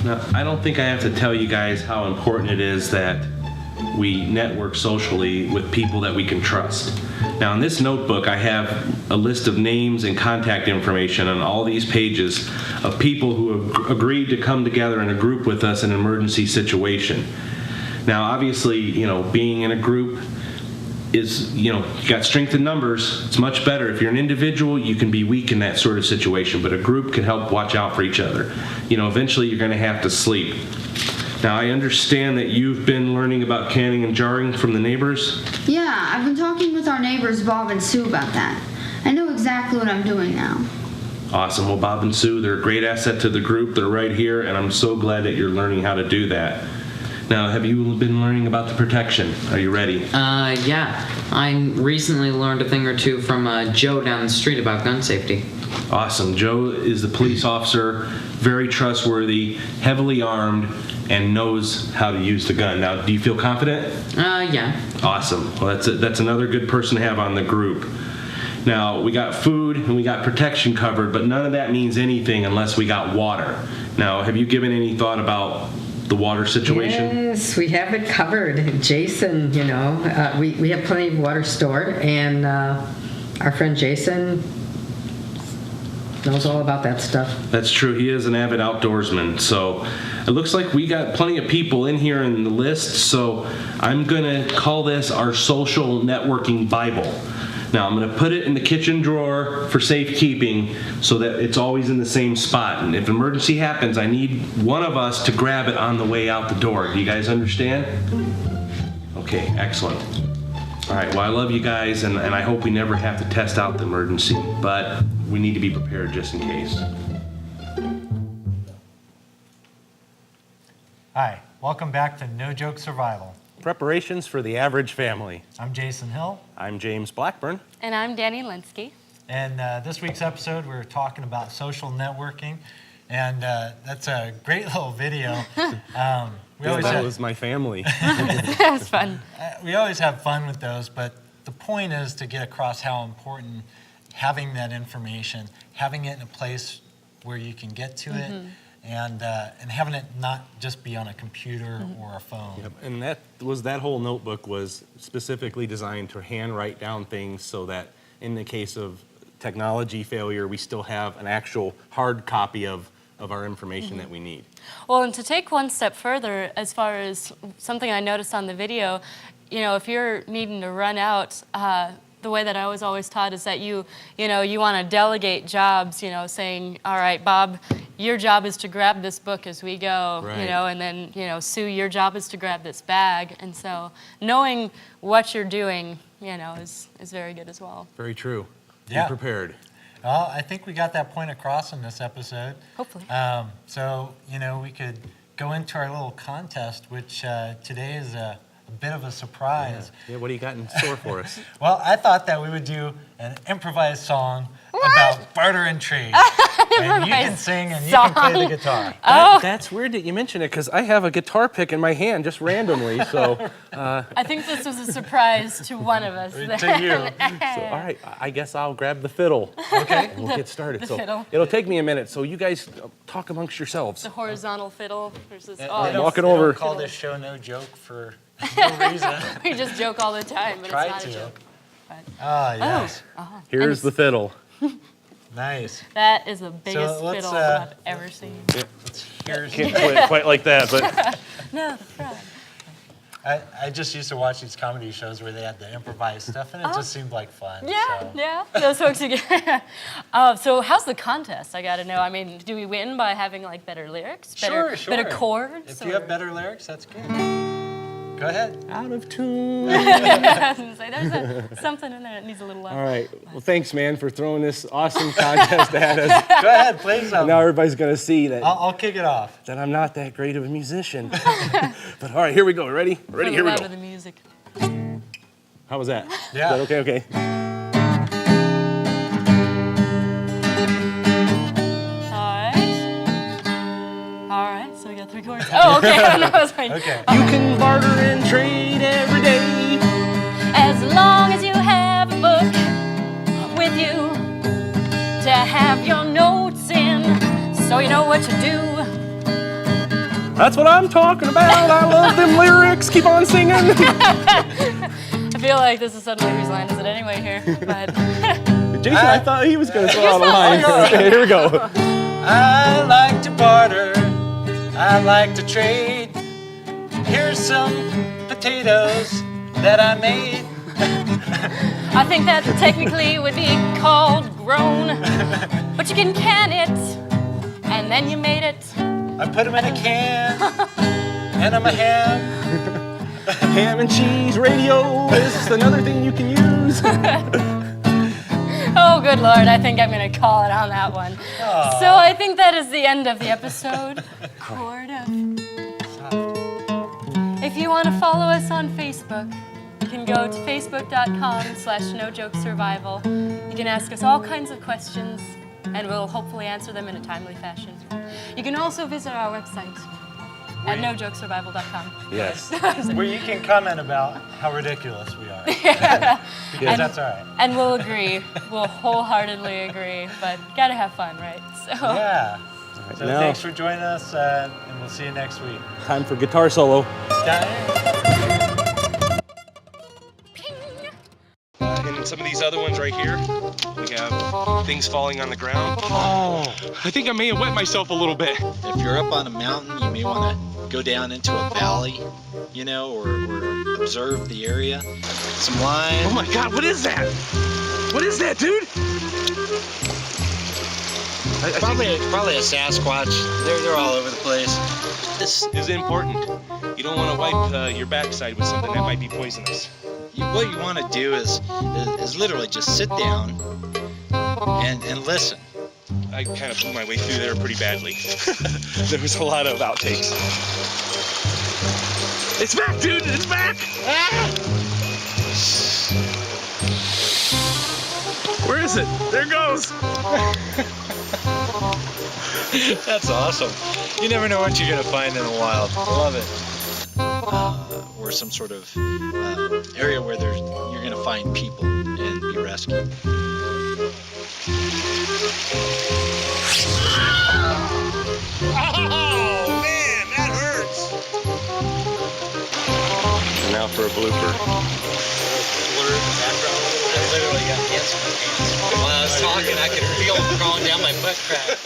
Now, I don't think I have to tell you guys how important it is that we network socially with people that we can trust. Now, in this notebook, I have a list of names and contact information on all these pages of people who have agreed to come together in a group with us in an emergency situation. Now, obviously, being in a group is, you got strength in numbers. It's much better. If you're an individual, you can be weak in that sort of situation, but a group can help watch out for each other. Eventually you're going to have to sleep. Now, I understand that you've been learning about canning and jarring from the neighbors. Yeah, I've been talking with our neighbors Bob and Sue about that. I know exactly what I'm doing now. Awesome. Well, Bob and Sue, they're a great asset to the group. They're right here, and I'm so glad that you're learning how to do that. Now, have you been learning about the protection? Are you ready? Yeah. I recently learned a thing or two from Joe down the street about gun safety. Awesome. Joe is the police officer, very trustworthy, heavily armed, and knows how to use the gun. Now, do you feel confident? Yeah. Awesome. Well, that's another good person to have on the group. Now, we got food and we got protection covered, but none of that means anything unless we got water. Now, have you given any thought about the water situation? Yes, we have it covered. Jason, we have plenty of water stored, and our friend Jason knows all about that stuff. That's true. He is an avid outdoorsman. So it looks like we got plenty of people in here in the list. So I'm going to call this our social networking Bible. Now, I'm going to put it in the kitchen drawer for safekeeping so that it's always in the same spot. And if an emergency happens, I need one of us to grab it on the way out the door. Do you guys understand? Okay, excellent. All right, well, I love you guys, and I hope we never have to test out the emergency, but we need to be prepared just in case. Hi, welcome back to No Joke Survival. Preparations for the average family. I'm Jason Hill. I'm James Blackburn. And I'm Danny Linsky. And this week's episode, we're talking about social networking. And that's a great little video. That was my family. That was fun. We always have fun with those, but the point is to get across how important having that information, having it in a place where you can get to it, and having it not just be on a computer or a phone. Yep. And that whole notebook was specifically designed to hand write down things so that in the case of technology failure, we still have an actual hard copy of our information that we need. Well, and to take one step further, as far as something I noticed on the video, if you're needing to run out, the way that I was always taught is that you want to delegate jobs, saying, all right, Bob, your job is to grab this book as we go, right. And then, Sue, your job is to grab this bag. And so knowing what you're doing, is very good as well. Very true. Yeah. Be prepared. Well, I think we got that point across in this episode. Hopefully. So, we could go into our little contest, which today is a bit of a surprise. Yeah, what do you got in store for us? Well, I thought that we would do an improvised song about barter and trade. And you can sing and you can play the guitar. That's weird that you mention it, because I have a guitar pick in my hand just randomly. So I think this was a surprise to one of us. To you. So, all right, I guess I'll grab the fiddle. Okay. And we'll get started. The So fiddle. it'll take me a minute, so you guys talk amongst yourselves. The horizontal fiddle versus... I'm walking over. We don't call this show No Joke for no reason. We just joke all the time, but Try it's not to. a joke. But Ah, yes. Here's the fiddle. Nice. that is the biggest let's, fiddle I've ever seen. Here's Can't play it quite like that, but No, the frog. I just used to watch these comedy shows where they had the improvised stuff, and it just seemed like fun. Yeah, So. yeah. Those folks again. So how's the contest? I got to know. I mean, do we win by having like better lyrics, better chords? If you have better lyrics, that's good. Go ahead. out of tune. I was gonna say, there's something in there that needs a little love. All right. Well, thanks, man, for throwing this awesome contest at us. Go ahead, play something. Now everybody's going to see that, I'll kick it off. that I'm not that great of a musician. But all right, here we go. Ready? Ready? Here we Out go. of the music. How was that? Yeah. Is that okay? All right. So we got 3 chords. Oh, okay. I know. I was like, Okay. You can barter and trade every day. as long as you have a book with you to have your notes in, so you know what to do. That's what I'm talking about. I love them lyrics. Keep on singing. I feel like this is suddenly whose line is it anyway here, but Jason, I thought he was going to throw out a line. Okay, here we go. I like to barter. I like to trade. Here's some potatoes that I made. I think that technically would be called grown, but you can can it, and then you made it. I put them in a can, and I'm a ham. Ham and cheese radio is another thing you can use. Oh, good Lord, I think I'm going to call it on that one. So I think that is the end of the episode. Chord of. If you want to follow us on Facebook, you can go to facebook.com/NoJokeSurvival. You can ask us all kinds of questions, and we'll hopefully answer them in a timely fashion. You can also visit our website at nojokesurvival.com. Yes. Where you can comment about how ridiculous we are. Because that's all right. And we'll agree. We'll wholeheartedly agree, but gotta have fun, right? So. Yeah. So now- thanks for joining us, and we'll see you next week. Time for guitar solo. And some of these other ones right here, we have things falling on the ground. Oh, I think I may have wet myself a little bit. If you're up on a mountain, you may want to go down into a valley, you know, or observe the area. Some lime. Oh my God, what is that? What is that, dude? Probably a Sasquatch. They're all over the place. This is important. You don't want to wipe your backside with something that might be poisonous. What you want to do is literally just sit down and listen. I kind of blew my way through there pretty badly. There was a lot of outtakes. It's back, dude! It's back! Ah! Where is it? There it goes! That's awesome. You never know what you're going to find in the wild. Love it. Or some sort of area where you're going to find people and be rescued. Oh, man, that hurts! And now for a blooper. Blurred in the background. I literally got ants in my pants. While I was talking, I could feel them crawling down my butt crack.